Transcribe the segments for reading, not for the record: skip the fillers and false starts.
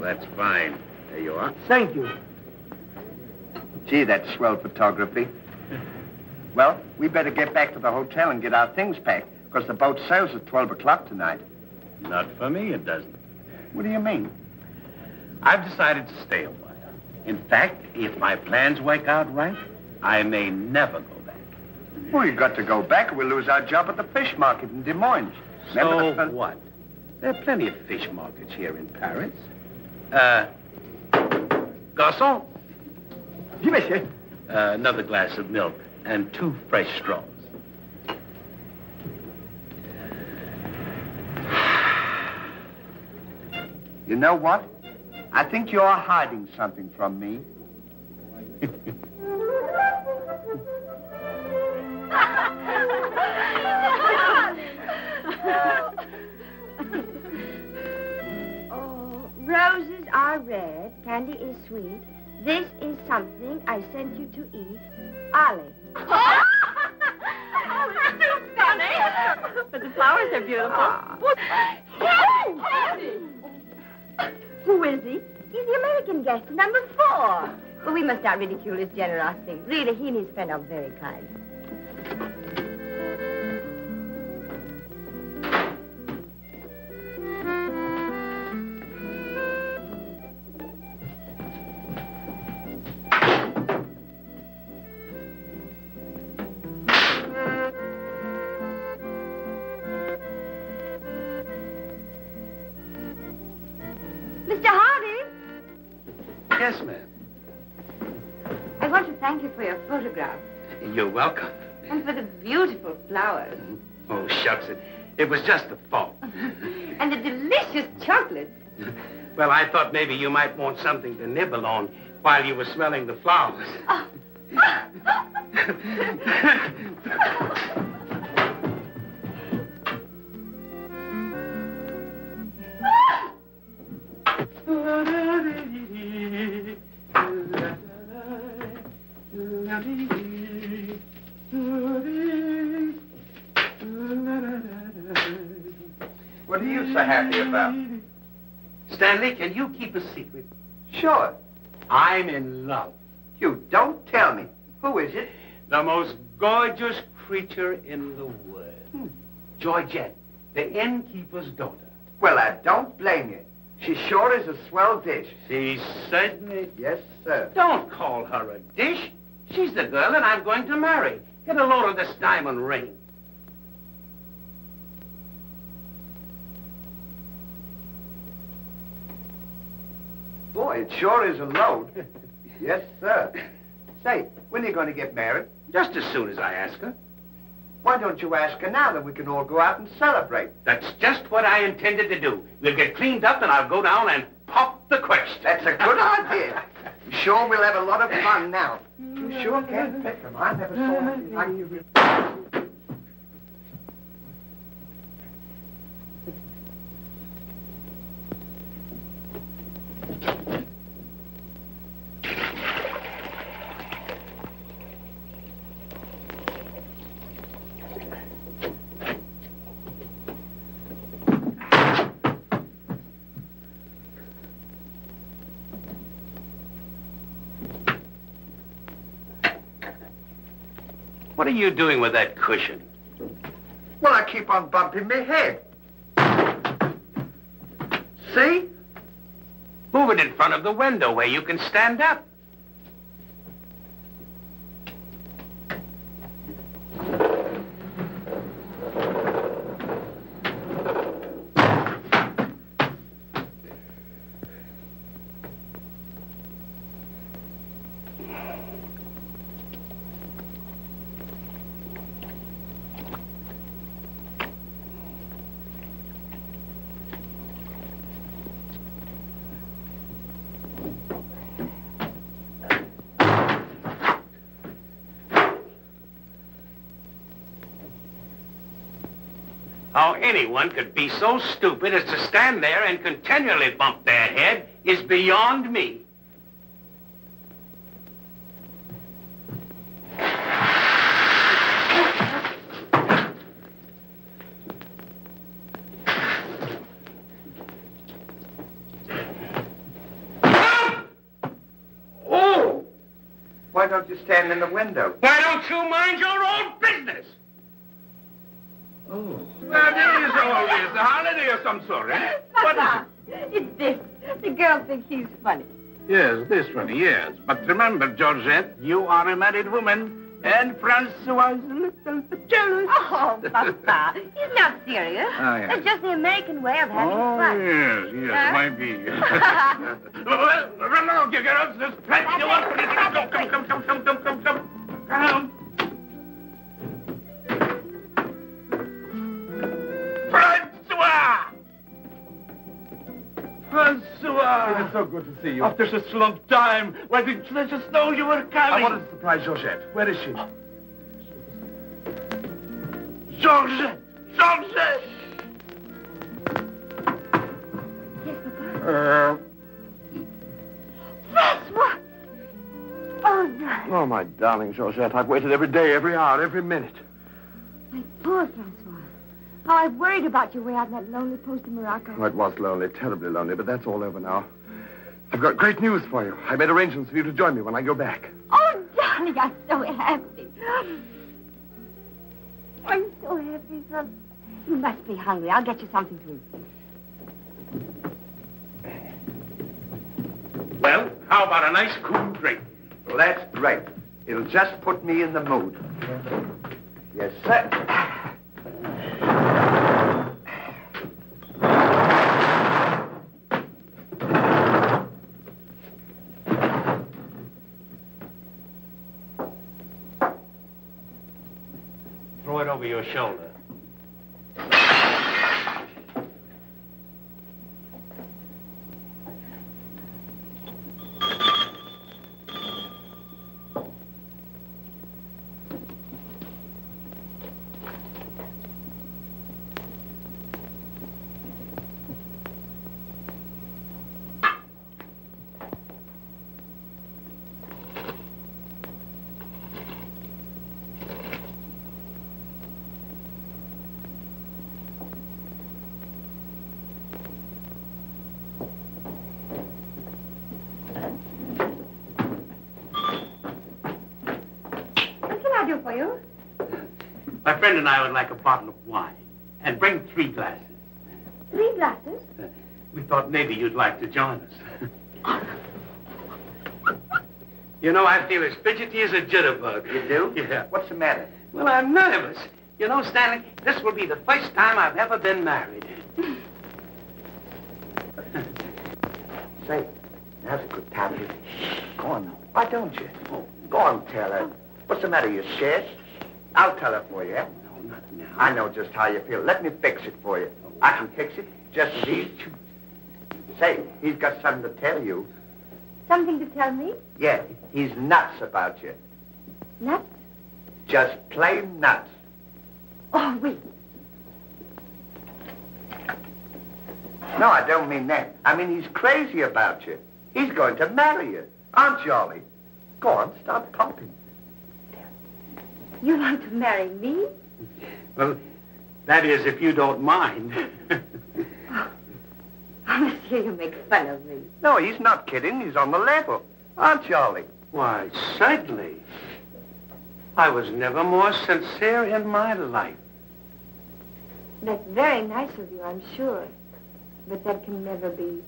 that's fine. There you are. Thank you. Gee, that's swell photography. Well, we better get back to the hotel and get our things packed, because the boat sails at 12 o'clock tonight. Not for me, it doesn't. What do you mean? I've decided to stay a while. In fact, if my plans work out right, I may never go back. Well, you got to go back or we'll lose our job at the fish market in Des Moines. So what? There are plenty of fish markets here in Paris. Garçon. Oui, monsieur. Another glass of milk and 2 fresh straws. You know what? I think you're hiding something from me. Oh, roses are red, candy is sweet. This is something I sent you to eat. Ollie. Oh, it's too funny. But the flowers are beautiful. Candy! Who is he? He's the American guest, number 4. Well, we must not ridicule his generosity. Really, he and his friend are very kind. Mr. Hardy? Yes, ma'am. I want to thank you for your photograph You're welcome. and for the beautiful flowers Oh, shucks. It was just a thought. and the delicious chocolates. Well, I thought maybe you might want something to nibble on while you were smelling the flowers. Oh. What are you so happy about? Stanley, can you keep a secret? Sure. I'm in love. You don't tell me. Who is it? The most gorgeous creature in the world. Georgette, the innkeeper's daughter. Well, I don't blame you. She sure is a swell dish. She certainly... Yes, sir. Don't call her a dish. She's the girl that I'm going to marry. Get a load of this diamond ring. Boy, it sure is a load. Yes, sir. Say, when are you going to get married? Just as soon as I ask her. Why don't you ask her now, then we can all go out and celebrate? That's just what I intended to do. We'll get cleaned up and I'll go down and pop the question. That's a good idea. I'm sure we'll have a lot of fun now. You sure can pick them. I never saw anything like you. What are you doing with that cushion? Well, I keep on bumping my head. See? Move it in front of the window where you can stand up. How anyone could be so stupid as to stand there and continually bump their head is beyond me. don't you stand in the window? Why don't you mind your own business? Oh. Well, it is always a holiday of some sort, eh? What is Papa, it's this. The girl thinks he's funny. it? Yes, this one, yes. But remember, Georgette, you are a married woman, and Francois is a little bit jealous. Oh, Papa, he's not serious. Oh, yes. It's just the American way of having Oh, fun. yes, Huh? might be. Well, run along, you girls. There's plenty of work. Come. Come. Francois! It's so good to see you. After such a long time, why didn't you let us know you were coming? I wanted to surprise Georgette. Where is she? Georgette! Georgette! Yes, Papa. Francois! Oh, no. Oh, my darling Georgette, I've waited every day, every hour, every minute. My poor Francois. How I've worried about you way out in that lonely post in Morocco. Oh, it was lonely, terribly lonely, but that's all over now. I've got great news for you. I made arrangements for you to join me when I go back. Oh, darling, I'm so happy. I'm so happy, son. You must be hungry. I'll get you something to eat. Well, how about a nice cool drink? Well, that's great. It'll just put me in the mood. Yes, sir. Throw it over your shoulder. Do for you? My friend and I would like a bottle of wine. And bring 3 glasses. 3 glasses? We thought maybe you'd like to join us. You know, I feel as fidgety as a jitterbug. You do? Yeah. What's the matter? Well, I'm nervous. You know, Stanley, this will be the first time I've ever been married. Say, now's a good time. Go on now. Why don't you? Oh, go on, tell her. What's the matter, you scared? I'll tell her for you, eh? No, not now. I know just how you feel. Let me fix it for you. I can fix it just as easy. Say, he's got something to tell you. Something to tell me? Yeah, he's nuts about you. Nuts? Just plain nuts. Oh, wait. No, I don't mean that. I mean he's crazy about you. He's going to marry you. Aren't you, Ollie? Go on, start pumping. You want to marry me? Well, that is, if you don't mind. Monsieur, you make fun of me. No, he's not kidding. He's on the level. Aren't you, Ollie? Why, certainly. I was never more sincere in my life. That's very nice of you, I'm sure. But that can never be.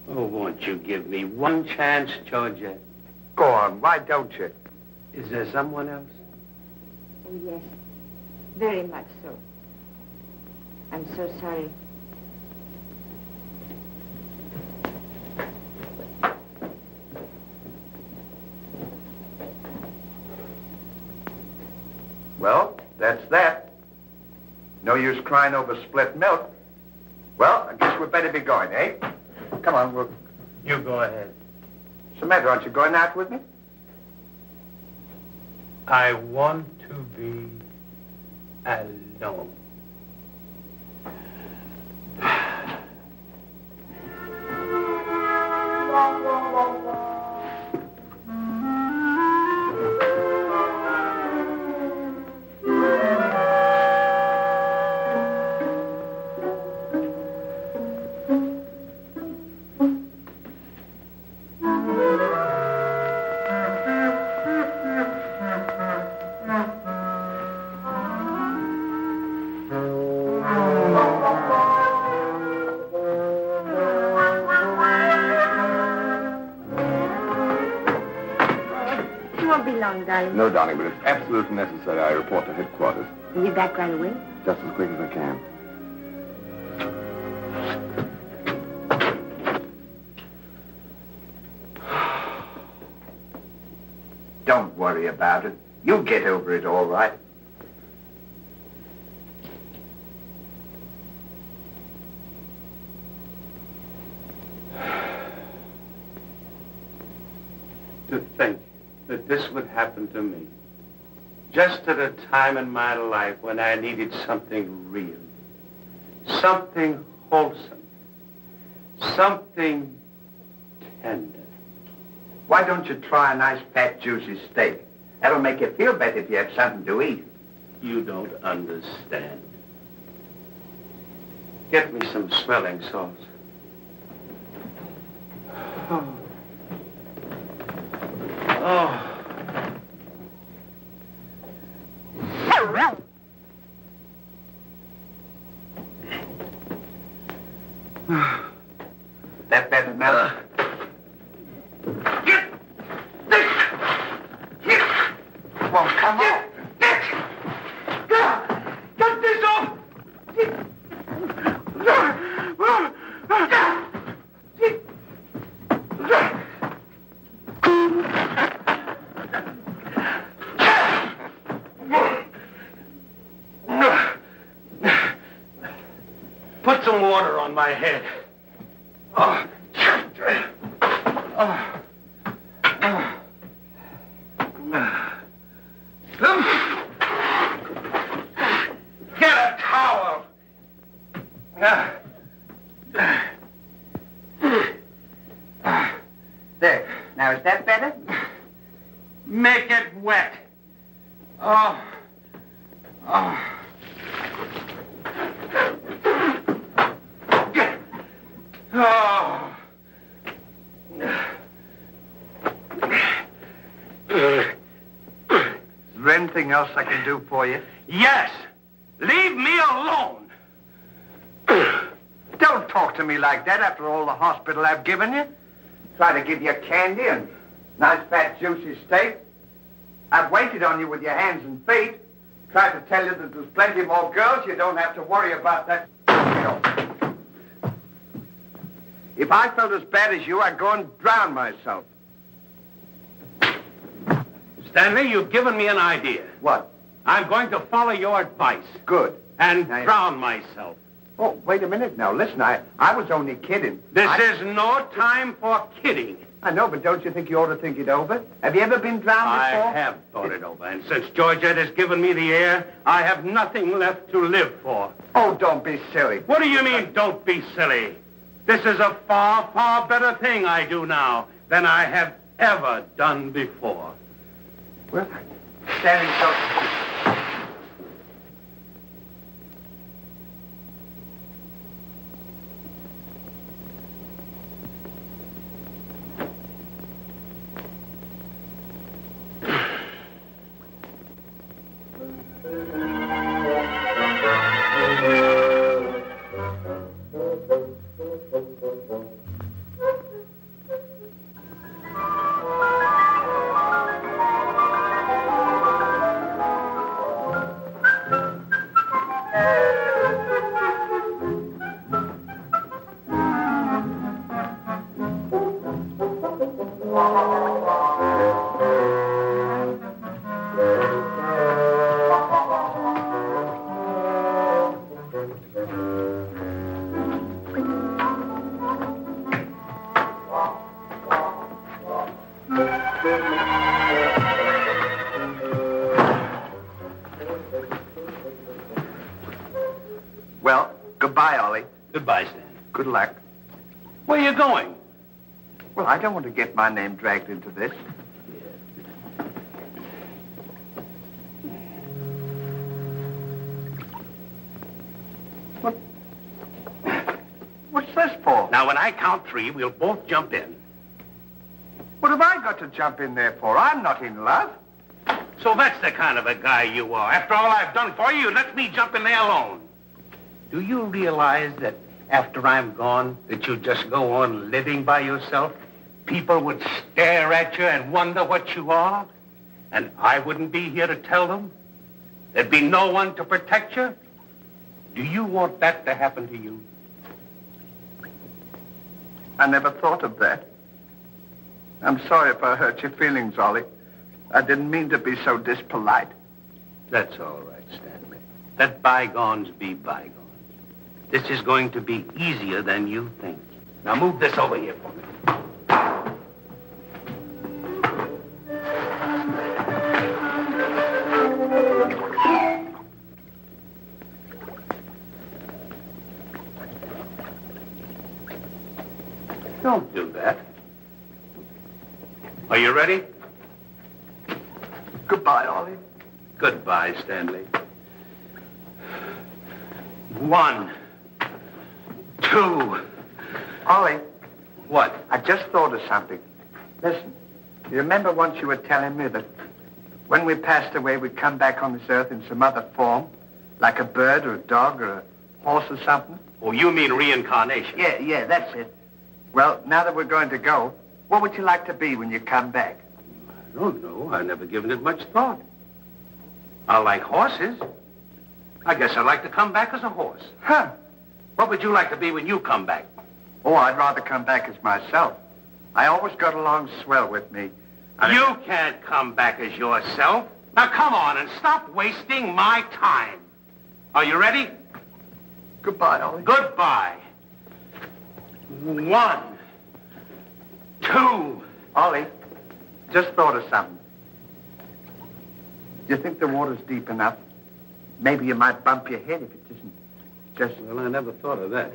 Oh, won't you give me one chance, Georgia? Go on, why don't you? Is there someone else? Oh, yes. Very much so. I'm so sorry. Well, that's that. No use crying over spilt milk. Well, I guess we'd better be going, eh? Come on, we'll... You go ahead. What's the matter? Aren't you going out with me? I want to be alone. be long, darling. No, darling, but it's absolutely necessary I report to headquarters. Are you back right away? Just as quick as I can. Don't worry about it. You'll get over it all right. To think that this would happen to me. Just at a time in my life when I needed something real. Something wholesome. Something tender. Why don't you try a nice fat, juicy steak? That'll make you feel better if you have something to eat. You don't understand. Get me some smelling salts. Oh. Oh. That better now? Well, come on. Get this off! Put some water on my head. Oh. Get a towel. There. Now, is that better? Make it wet. Oh. Oh. Oh. Is there anything else I can do for you? Yes. Leave me alone. Don't talk to me like that after all the hospital I've given you. Try to give you candy and nice fat juicy steak. I've waited on you with your hands and feet. Tried to tell you that there's plenty more girls. You don't have to worry about that. If I felt as bad as you, I'd go and drown myself. Stanley, you've given me an idea. What? I'm going to follow your advice. Good. And Now, drown myself. Oh, wait a minute now. Listen, I was only kidding. This is no time for kidding. I know, but don't you think you ought to think it over? Have you ever been drowned I before? have thought it over, and since Georgette has given me the air, I have nothing left to live for. Oh, don't be silly. What do you mean, don't be silly? This is a far, far better thing I do now than I have ever done before. Well, standing so... Well, goodbye, Ollie. Goodbye, Stan. Good luck. Where are you going? Well, I don't want to get my name dragged into this. What's this for? Now, when I count three, we'll both jump in. What have I got to jump in there for? I'm not in love. So that's the kind of a guy you are. After all I've done for you, let me jump in there alone. Do you realize that after I'm gone, that you just go on living by yourself? People would stare at you and wonder what you are. And I wouldn't be here to tell them? There'd be no one to protect you? Do you want that to happen to you? I never thought of that. I'm sorry if I hurt your feelings, Ollie. I didn't mean to be so dispolite. That's all right, Stanley. Let bygones be bygones. This is going to be easier than you think. Now move this over here for me. Don't do that. Are you ready? Goodbye, Ollie. Goodbye, Stanley. 1, 2. Ollie. What? I just thought of something. Listen, you remember once you were telling me that when we passed away, we'd come back on this earth in some other form, like a bird or a dog or a horse or something? Oh, you mean reincarnation? Yeah, that's it. Well, now that we're going to go, what would you like to be when you come back? I don't know. I've never given it much thought. I like horses. I guess I'd like to come back as a horse. Huh. What would you like to be when you come back? Oh, I'd rather come back as myself. I always got along swell with me. You can't come back as yourself. Now, come on and stop wasting my time. Are you ready? Goodbye, Ollie. Goodbye. 1, 2. Ollie, just thought of something. Do you think the water's deep enough? Maybe you might bump your head if it isn't just... Well, I never thought of that.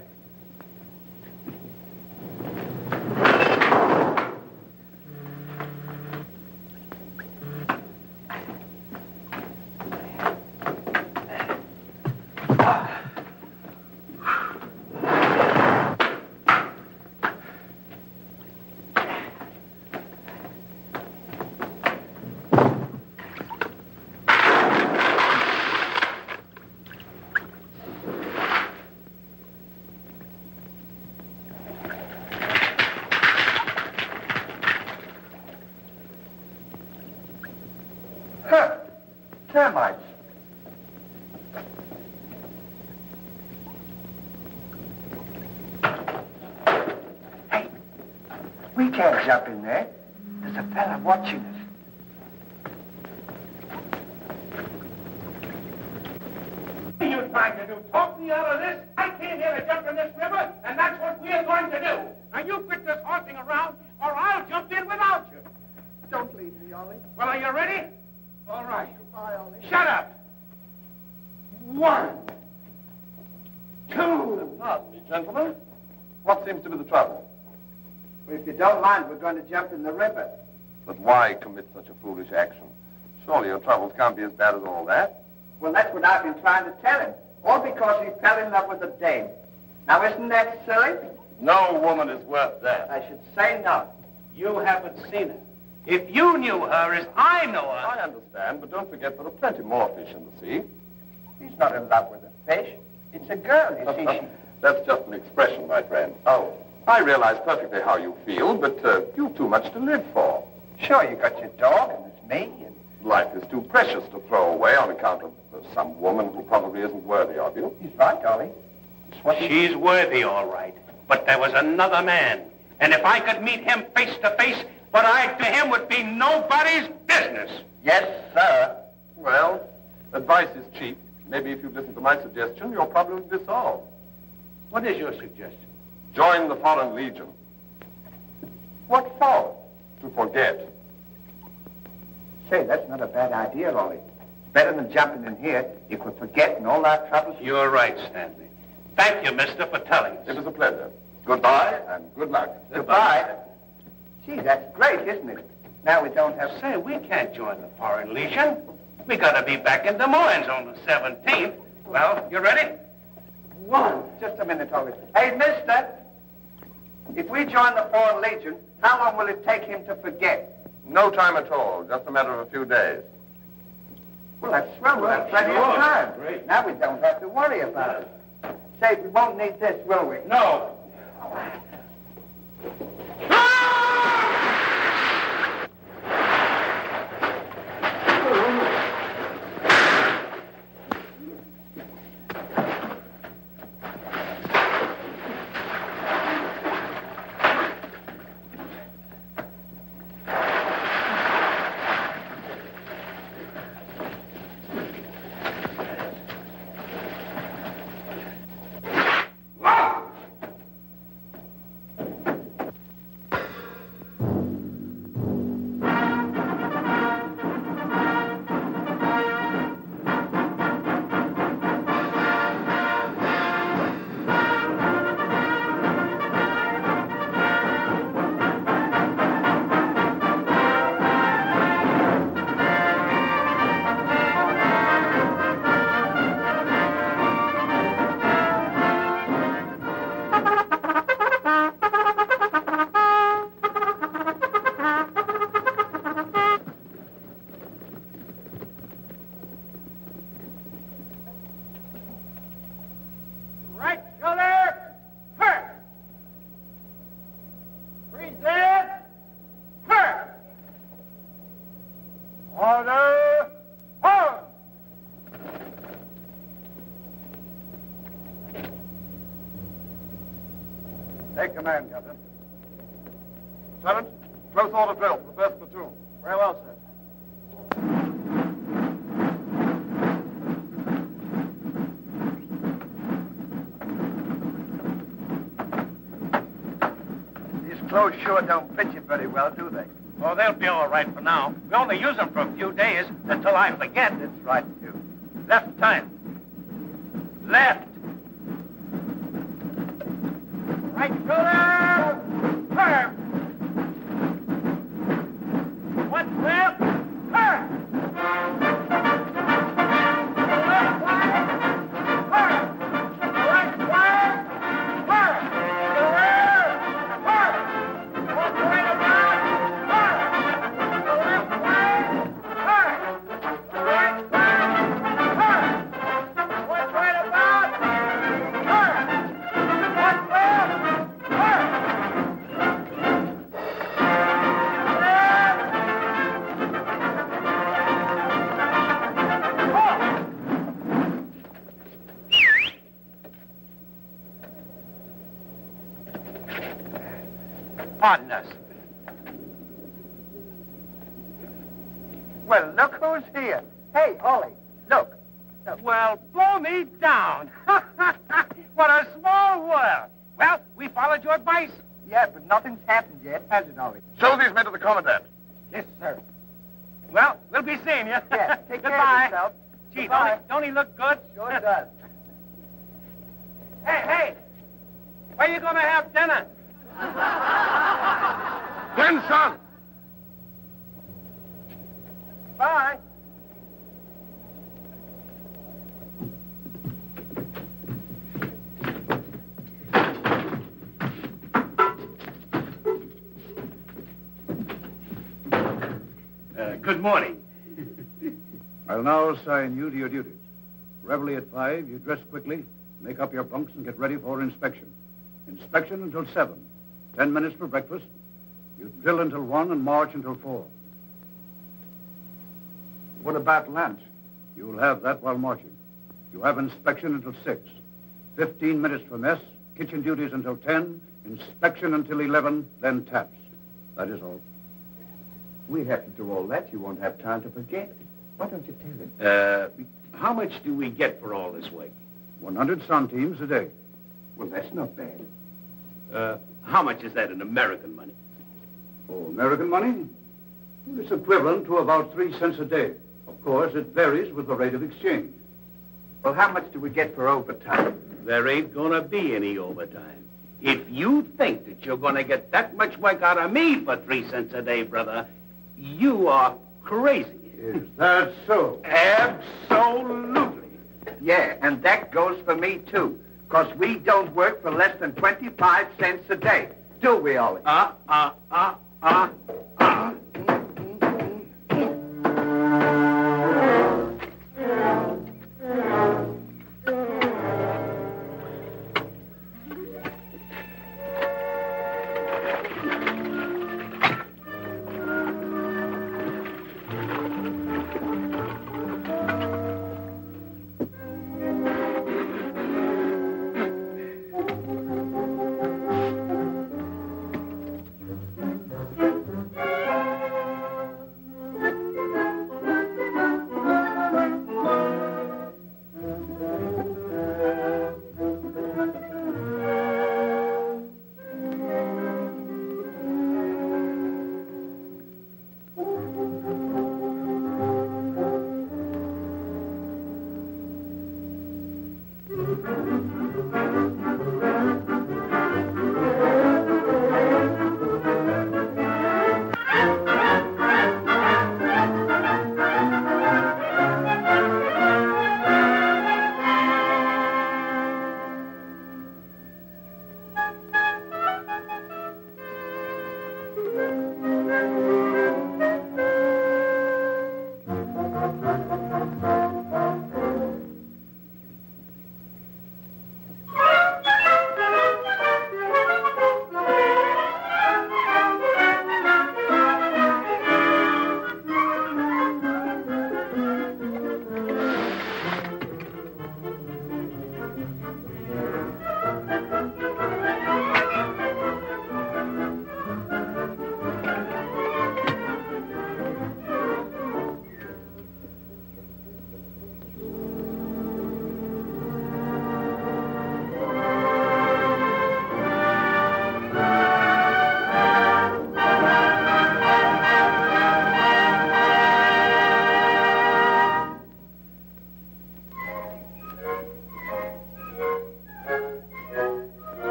Termites. Hey, we can't jump in there. There's a fella watching us. What are you trying to do? Talk me out of this? I came here to jump in this river, and that's what we're going to do. Now, you quit this horsing around, or I'll jump in without you. Don't leave me, Ollie. Well, are you ready? All right. Goodbye, Ollie. Shut up. 1, 2. Pardon me, gentlemen. What seems to be the trouble? Well, if you don't mind, we're going to jump in the river. But why commit such a foolish action? Surely your troubles can't be as bad as all that. Well, that's what I've been trying to tell him. All because he fell in love with a dame. Now, isn't that silly? No woman is worth that. I should say not. You haven't seen her. If you knew her as I know her... I understand, but don't forget there are plenty more fish in the sea. He's not in love with a fish. It's a girl, you see. That's just an expression, my friend. Oh. I realize perfectly how you feel, but you've too much to live for. Sure, you got your dog, and there's me, and... Life is too precious to throw away on account of some woman who probably isn't worthy of you. He's right, Ollie. It's what he... She's worthy, all right. But there was another man. And if I could meet him face to face, what I to him would be nobody's business. Yes, sir. Well, advice is cheap. Maybe if you'd listen to my suggestion, your problem would be solved. What is your suggestion? Join the Foreign Legion. What for? To forget. Say, that's not a bad idea, Ollie. It's better than jumping in here. You could forget and all our troubles. You're right, Stanley. Thank you, mister, for telling us. It was a pleasure. Goodbye and good luck. Goodbye. Gee, that's great, isn't it? Now we don't have... Say, we can't join the Foreign Legion. We gotta be back in Des Moines on the 17th. Well, you ready? 1. Just a minute, Ollie. Hey, mister. If we join the Foreign Legion, how long will it take him to forget? No time at all. Just a matter of a few days. Well, that's swell. We'll have plenty of time. Great. Now we don't have to worry about it. Say, we won't need this, will we? No. Order! Forward! Take command, Captain. Sergeant, close order drill for the first platoon. Very well, sir. These clothes sure don't fit you very well, do they? Oh, they'll be all right for now. We only use them for a few days until I forget. That's right, too. Left time. Left. Right shoulder! Turn! What's left? Turn! Left flank! Turn! Right flank! Turn! The rear! Turn! One way around! Turn! The left flank! Turn! The right flank! Turn! One way about! Turn! One left! Turn! Pardon us. Well, look who's here. Hey, Ollie, look. Well, blow me down. What a small world. Well, we followed your advice. Yeah, but nothing's happened yet, has it, Ollie? Show these men to the commandant. Yes, sir. Well, we'll be seeing you. Yeah, take care Goodbye. of yourself. Gee, Goodbye. don't he look good? Sure does. Hey, where you going to have dinner? Attention! Bye. Good morning. I'll now assign you to your duties. Reveille at 5, you dress quickly, make up your bunks, and get ready for inspection. Inspection until 7. 10 minutes for breakfast. You drill until 1 and march until 4. What about lunch? You'll have that while marching. You have inspection until 6. 15 minutes for mess, kitchen duties until 10, inspection until 11, then taps. That is all. We have to do all that. You won't have time to forget. Why don't you tell him? How much do we get for all this work? 100 centimes a day. Well, that's not bad. How much is that in American money? Oh, American money? Well, it's equivalent to about 3 cents a day. Of course, it varies with the rate of exchange. Well, how much do we get for overtime? There ain't gonna be any overtime. If you think that you're gonna get that much work out of me for 3 cents a day, brother, you are crazy. Is that so? Absolutely. Yeah, and that goes for me, too. Because we don't work for less than 25 cents a day. Do we, Ollie?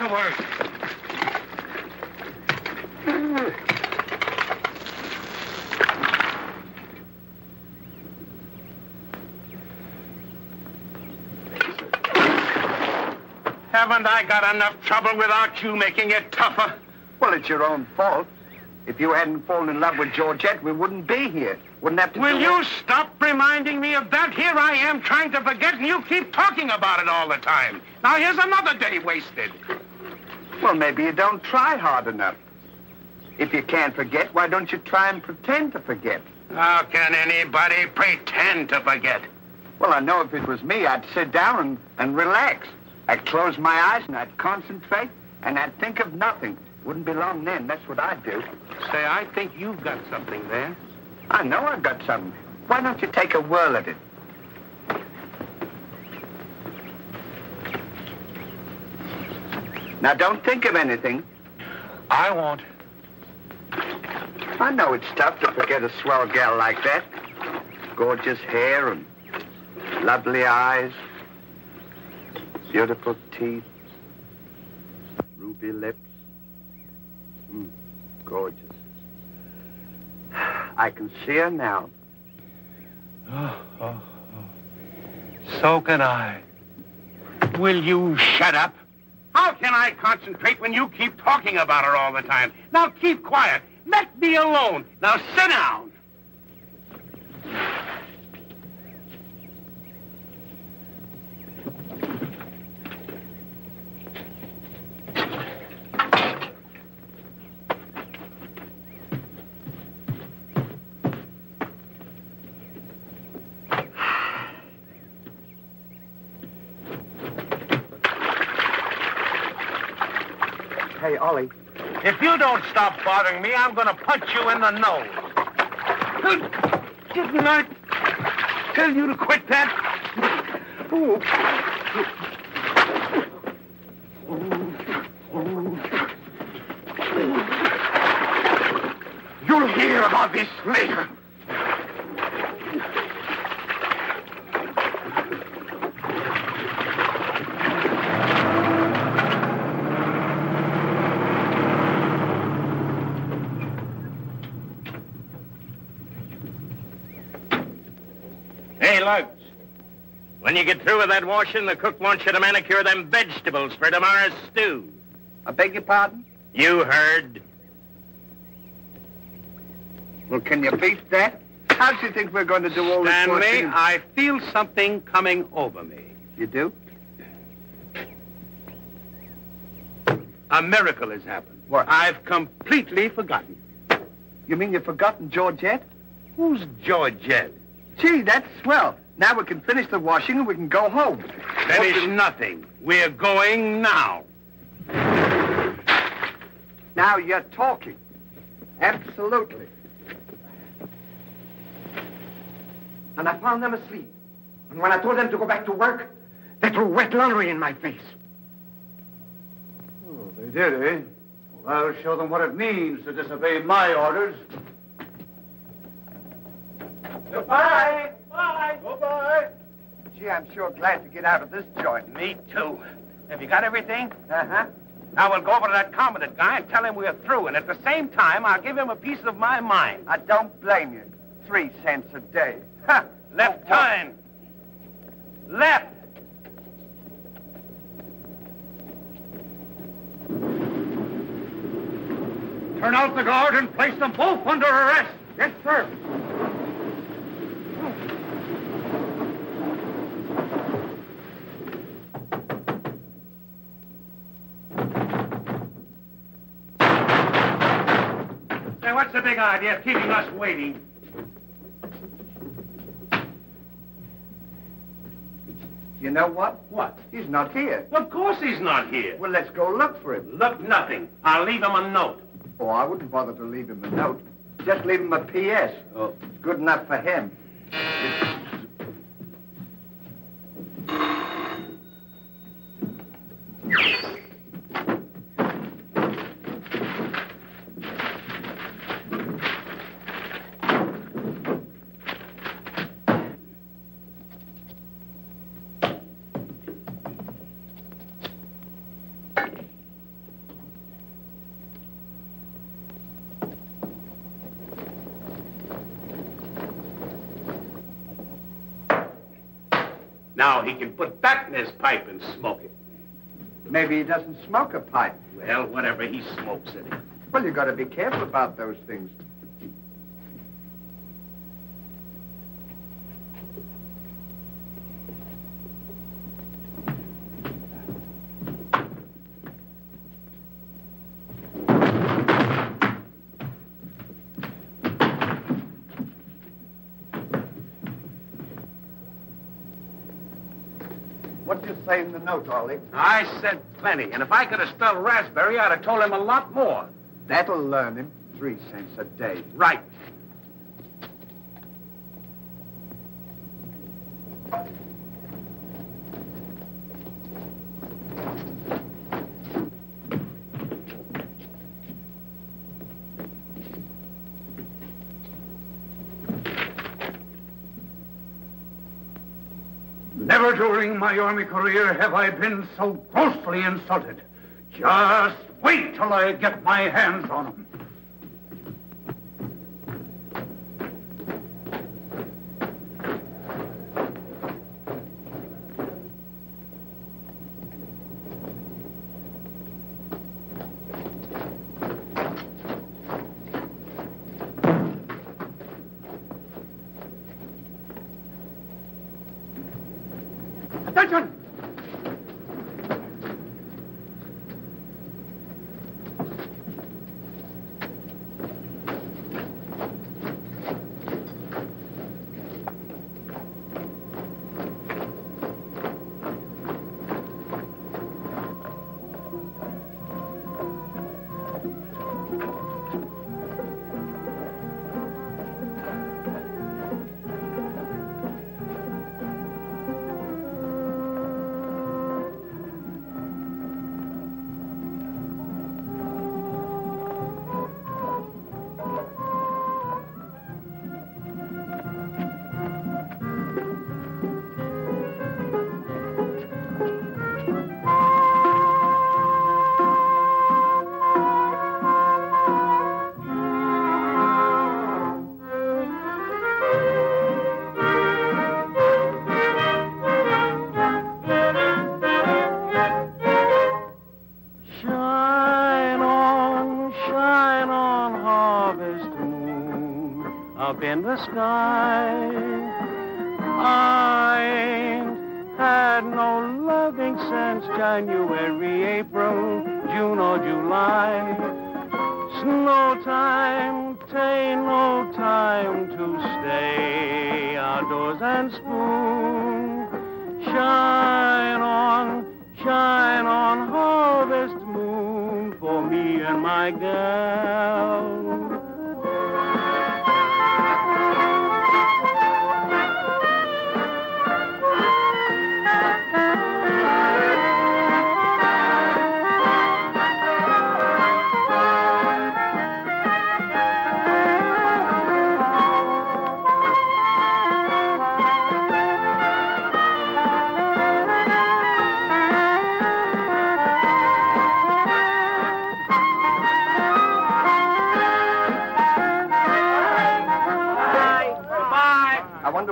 to work. Haven't I got enough trouble without you making it tougher? Well, it's your own fault. If you hadn't fallen in love with Georgette, we wouldn't be here. Wouldn't have to Will do you it. stop reminding me of that? Here I am trying to forget, and you keep talking about it all the time. Now, here's another day wasted. Well, maybe you don't try hard enough. If you can't forget, why don't you try and pretend to forget? How can anybody pretend to forget? Well, I know if it was me, I'd sit down and relax. I'd close my eyes and I'd concentrate and I'd think of nothing. Wouldn't be long then. That's what I'd do. Say, I think you've got something there. I know I've got something. Why don't you take a whirl at it? Now, don't think of anything. I won't. I know it's tough to forget a swell gal like that. Gorgeous hair and lovely eyes. Beautiful teeth. Ruby lips. Gorgeous. I can see her now. Oh. So can I. Will you shut up? How can I concentrate when you keep talking about her all the time? Now keep quiet. Let me alone. Now sit down. Hey, Ollie. If you don't stop bothering me, I'm going to punch you in the nose. Didn't I tell you to quit that? Oh. You'll hear about this later. Hey, Lugs. When you get through with that washing, the cook wants you to manicure them vegetables for tomorrow's stew. I beg your pardon? You heard. Well, can you beat that? How do you think we're going to do all this Stanley, washing? I feel something coming over me. You do? A miracle has happened. What? I've completely forgotten. You mean you've forgotten Georgette? Who's Georgette? Gee, that's swell. Now we can finish the washing and we can go home. Finish nothing. We're going now. Now you're talking. Absolutely. And I found them asleep. And when I told them to go back to work, they threw wet laundry in my face. Oh, they did, eh? Well, I'll show them what it means to disobey my orders. Goodbye. Bye. Goodbye. Gee, I'm sure glad to get out of this joint. Me too. Have you got everything? Uh-huh. Now we'll go over to that commandant guy and tell him we're through. And at the same time, I'll give him a piece of my mind. I don't blame you. 3 cents a day. Ha! Left turn. Left. Turn out the guard and place them both under arrest. Yes, sir. Say, what's the big idea of keeping us waiting? You know what? What? He's not here. Of course he's not here. Well, let's go look for him. Look, nothing. I'll leave him a note. Oh, I wouldn't bother to leave him a note. Just leave him a P.S. Oh. Good enough for him. Now he can put that in his pipe and smoke it. Maybe he doesn't smoke a pipe. Well, whatever, he smokes it. Well, you got to be careful about those things. What did you say in the note, Ollie? I said plenty, and if I could have spelled raspberry, I'd have told him a lot more. That'll learn him. 3 cents a day. Right. Never during my army career have I been so grossly insulted. Just wait till I get my hands on him. Attention! Up in the sky, I ain't had no loving since January, April, June or July. Snow time, tain't no time to stay outdoors and spoon. Shine on, harvest moon for me and my gal.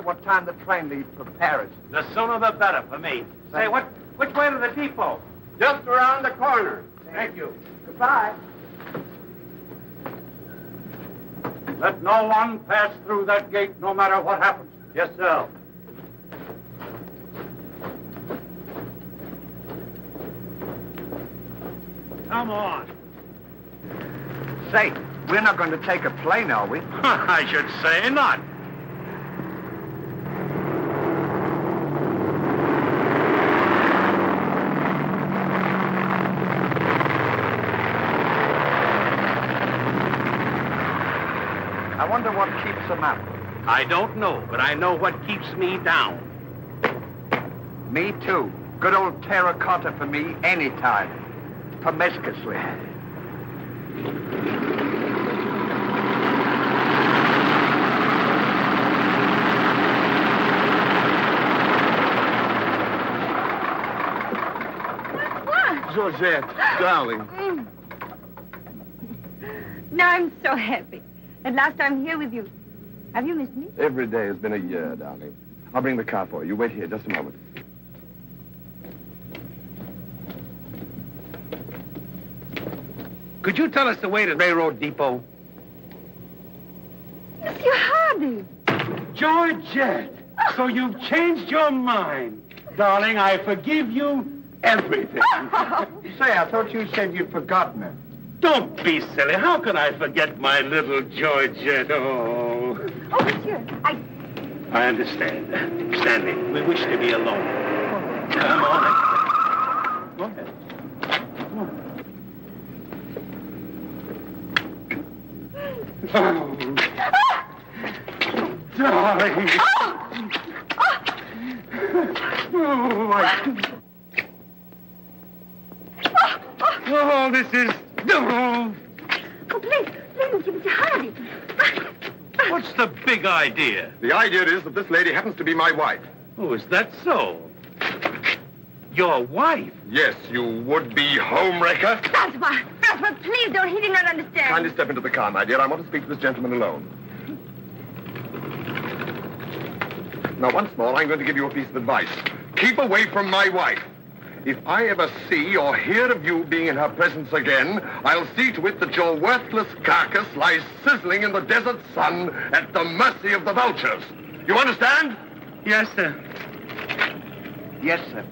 What time the train leaves for Paris? The sooner the better for me. Say, which way to the depot? Just around the corner. Thank you. Goodbye. Let no one pass through that gate, no matter what happens. Yes, sir. Come on. Say, we're not going to take a plane, are we? I should say not. I wonder what keeps them up. I don't know, but I know what keeps me down. Me too. Good old terracotta for me anytime. Promiscuously. Georgette, darling. Now I'm so happy. At last I'm here with you. Have you missed me? Every day has been a year, darling. I'll bring the car for you. Wait here just a moment. Could you tell us the way to Railroad Depot? Monsieur Hardy. Georgette, so you've changed your mind. Darling, I forgive you everything. Say, I thought you said you'd forgotten her. Don't be silly. How can I forget my little Georgette? Oh. Oh, monsieur, I understand. Stanley, we wish to be alone. Come on. Go ahead. Oh. Darling. Oh, this is... Oh, please, Mr. Hardy. What's the big idea? The idea is that this lady happens to be my wife. Oh, is that so? Your wife? Yes, you would-be homewrecker. Francois, please don't. He did not understand. Kindly step into the car, my dear. I want to speak to this gentleman alone. Now, once more, I'm going to give you a piece of advice. Keep away from my wife. If I ever see or hear of you being in her presence again, I'll see to it that your worthless carcass lies sizzling in the desert sun at the mercy of the vultures. You understand? Yes, sir. Yes, sir.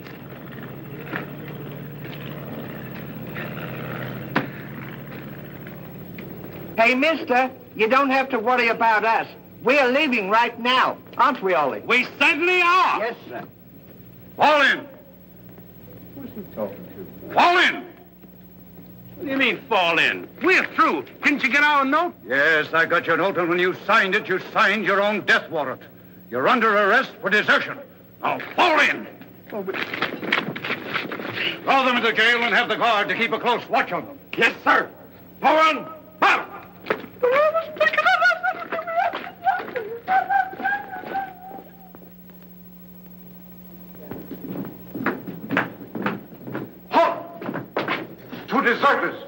Hey, mister, you don't have to worry about us. We're leaving right now, aren't we, Ollie? We certainly are. Yes, sir. Fall in. Who's he talking to? Fall in. What do you mean, fall in? We're through. Didn't you get our note? Yes, I got your note, and when you signed it, you signed your own death warrant. You're under arrest for desertion. Now, fall in. Throw them into jail and have the guard to keep a close watch on them. Yes, sir. Forward. Out. Two deserters.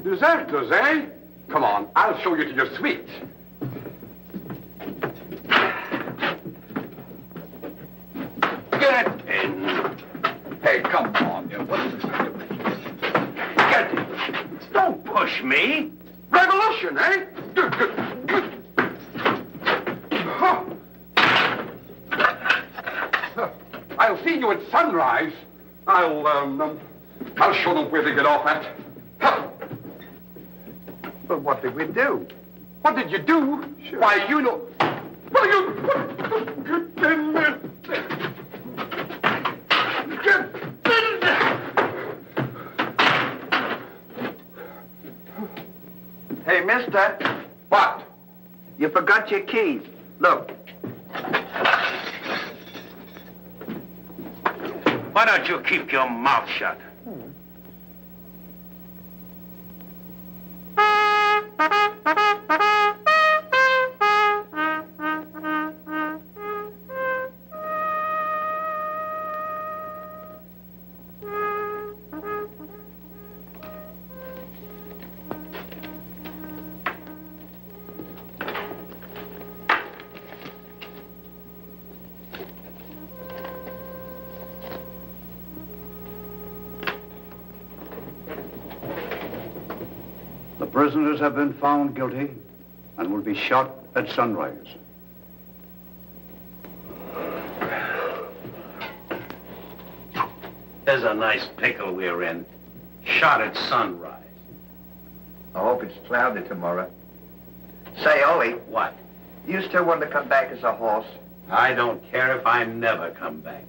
Deserters, eh? Come on, I'll show you to your suite. Get in. Hey, come on. What's this doing? Get in. Don't push me. Revolution, eh? I'll see you at sunrise. I'll show them where to get off at. But what did we do? What did you do? Sure. Why, you know... Well, you... Get in there. Get in there. Hey, mister. What? You forgot your keys. Look. Why don't you keep your mouth shut? The prisoners have been found guilty and will be shot at sunrise. There's a nice pickle we're in. Shot at sunrise. I hope it's cloudy tomorrow. Say, Ollie. What? You still want to come back as a horse? I don't care if I never come back.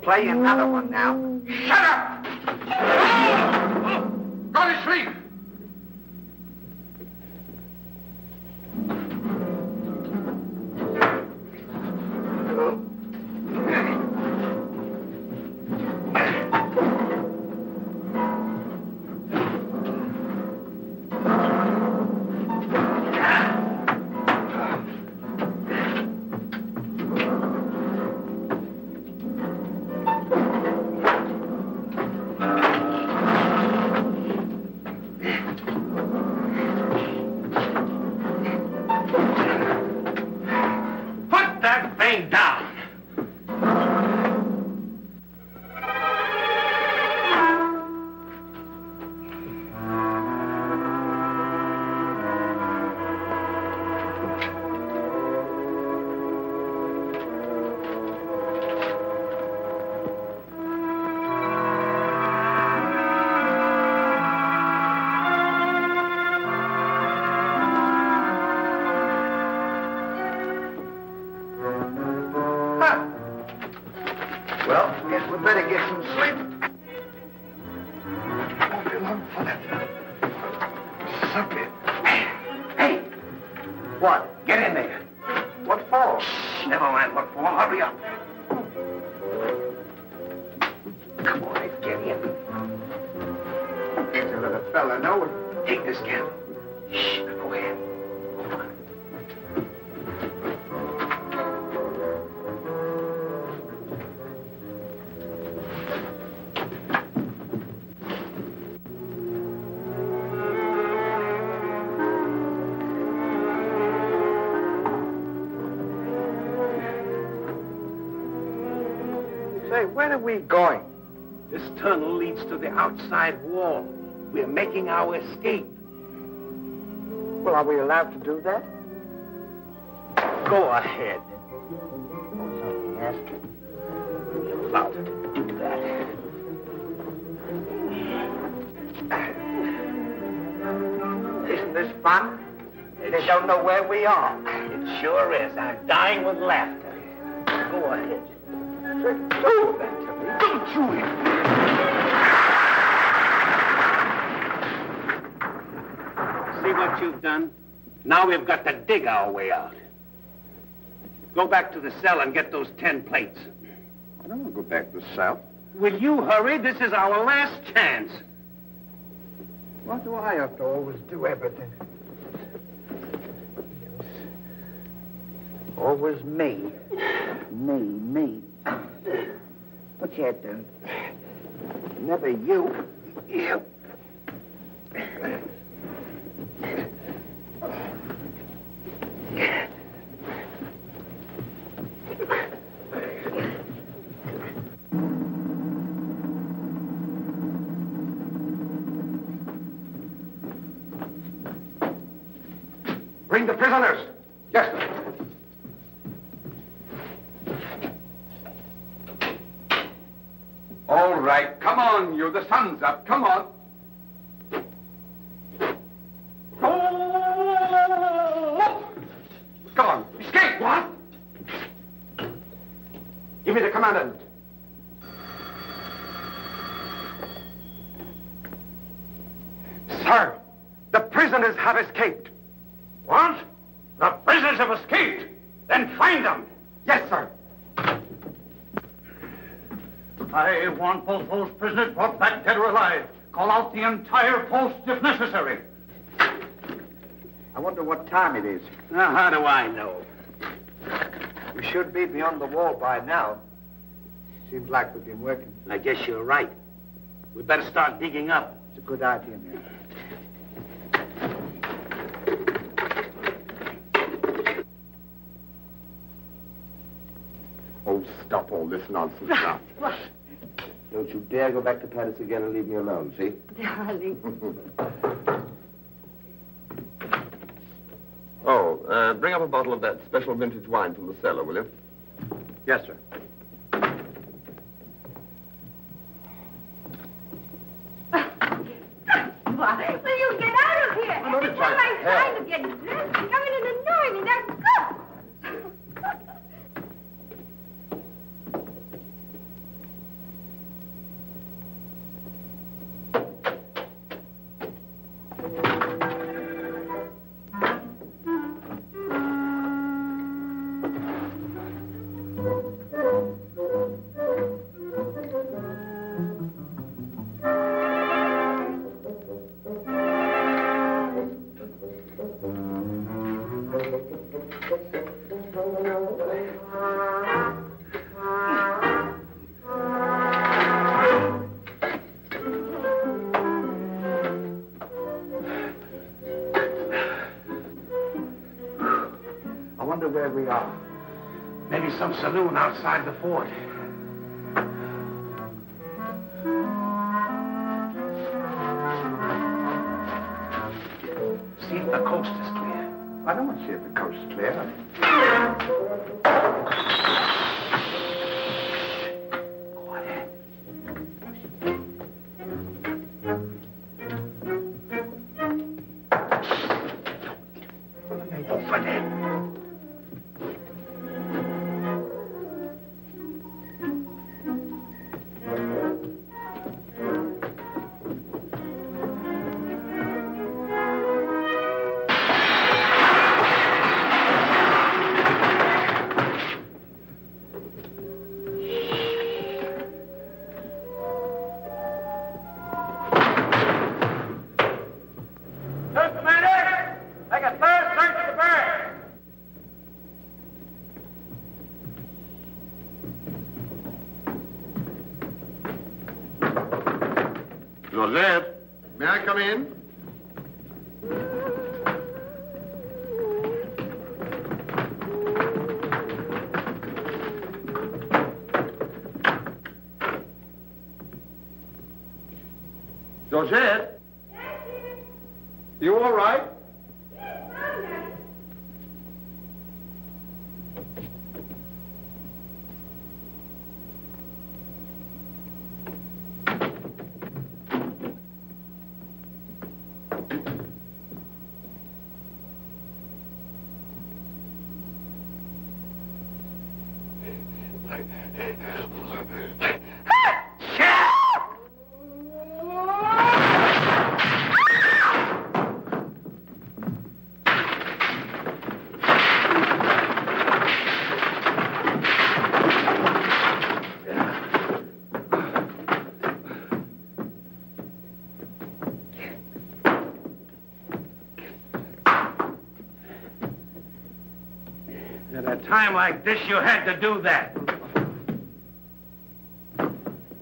play another one now. Shut up! Go to sleep! Where are we going? This tunnel leads to the outside wall. We're making our escape. Well, are we allowed to do that? Go ahead. Yes. You're allowed to do that. Isn't this fun? They don't know where we are. It sure is. I'm dying with laughter. Go ahead. Don't you? See what you've done? Now we've got to dig our way out. Go back to the cell and get those 10 plates. I don't want to go back to the cell. Will you hurry? This is our last chance. Why do I have to always do everything? Always me. Me. What you had done? Never you. You. Bring the prisoners. Yes, sir. All right, come on, you. The sun's up. Come on. Oh! Come on. Escape. What? Give me the commandant. Sir, the prisoners have escaped. What? The prisoners have escaped? Then find them. Yes, sir. I want both those prisoners brought back dead or alive. Call out the entire post if necessary. I wonder what time it is. Now, how do I know? We should be beyond the wall by now. Seems like we've been working. I guess you're right. We better start digging up. It's a good idea, man. Oh, stop all this nonsense now. Don't you dare go back to Paris again and leave me alone, see? Darling. Bring up a bottle of that special vintage wine from the cellar, will you? Yes, sir. Why? Will you get out of here? I'm not It's not trying my time to get dressed. You come in and annoy me. Now go. Where we are. Maybe some saloon outside the fort. See if the coast is clear. I don't want to see if the coast is clear. Quiet. Open it. Joseph, may I come in? Joseph? You all right? At a time like this, you had to do that.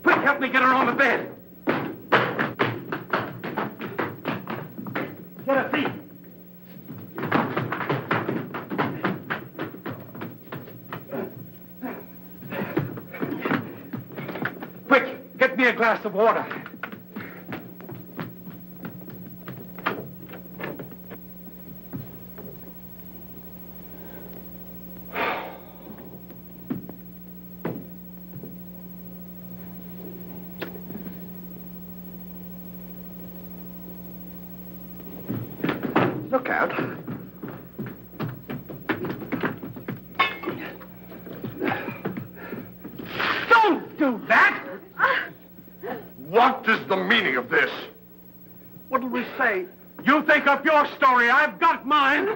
Quick, help me get her on the bed. Get her feet. Quick, get me a glass of water. Look out. Don't do that! What is the meaning of this? What'll we say? You think up your story. I've got mine.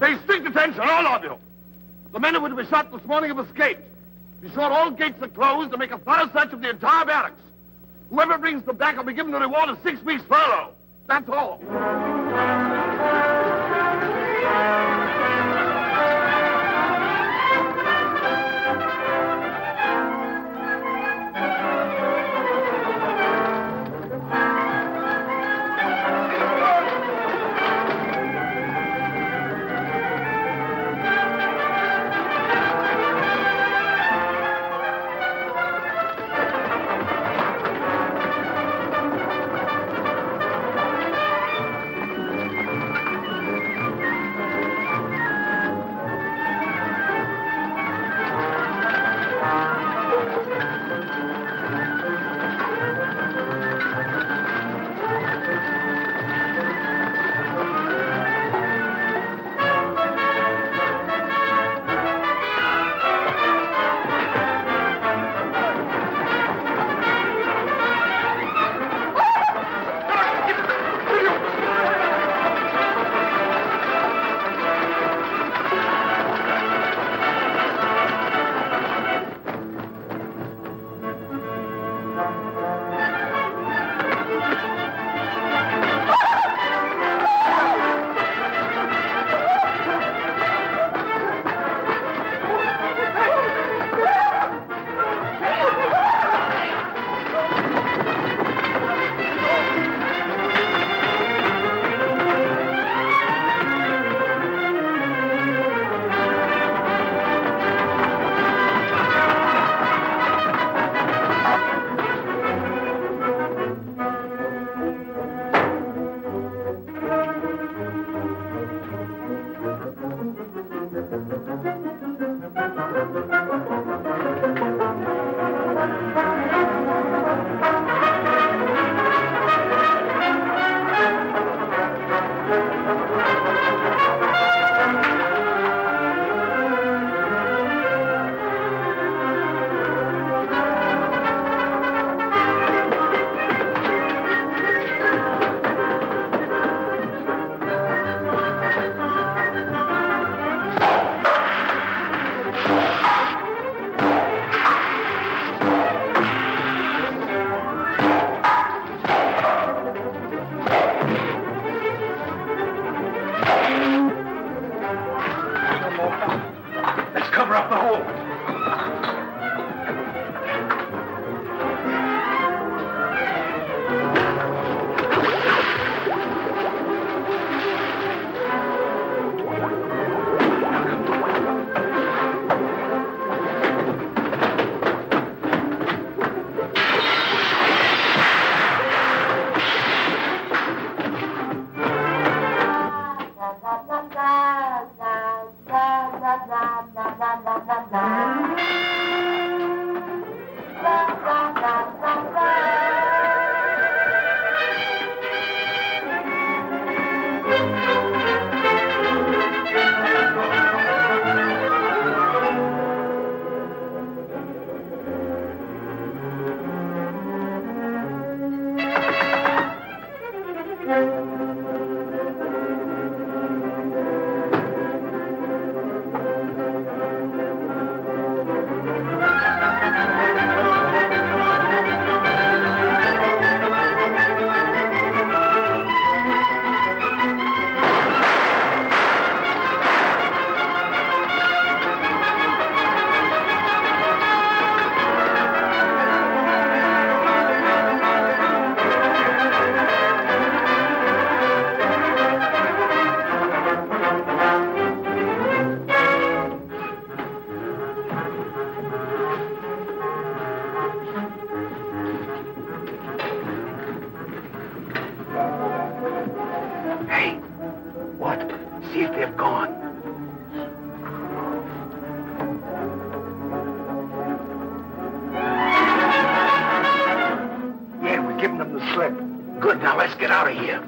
Pay strict attention, all of you. The men who were to be shot this morning have escaped. Be sure all gates are closed and make a thorough search of the entire barracks. Whoever brings them back will be given the reward of 6 weeks' furlough. That's all. cover up the hole. See if they've gone. Yeah, we're giving them the slip. Good, now let's get out of here.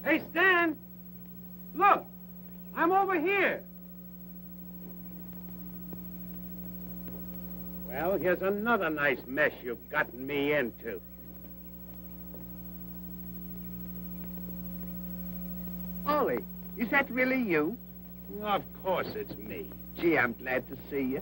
Hey, Stan! Look! I'm over here! Well, here's another nice mess you've gotten me into. Ollie, is that really you? Of course it's me. Gee, I'm glad to see you.